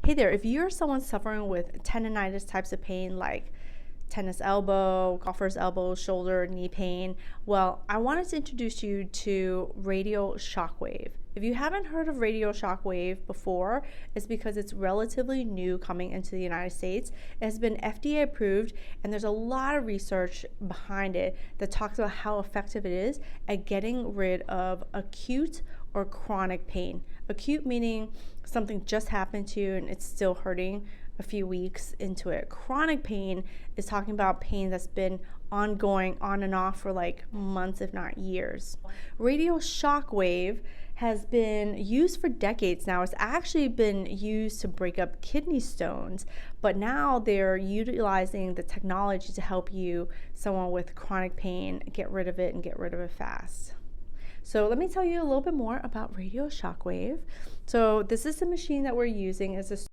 Hey there, if you're someone suffering with tendonitis types of pain like tennis elbow, golfer's elbow, shoulder, knee pain, well, I wanted to introduce you to Radial Shockwave. If you haven't heard of Radial Shockwave before, it's because it's relatively new coming into the United States. It has been FDA approved, and there's a lot of research behind it that talks about how effective it is at getting rid of acute or chronic pain. Acute meaning something just happened to you and it's still hurting a few weeks into it. Chronic pain is talking about pain that's been ongoing on and off for like months, if not years. Radial Shockwave has been used for decades now. It's actually been used to break up kidney stones, but now they're utilizing the technology to help you, someone with chronic pain, get rid of it and get rid of it fast. So let me tell you a little bit more about Radial Shockwave. So this is the machine that we're using as a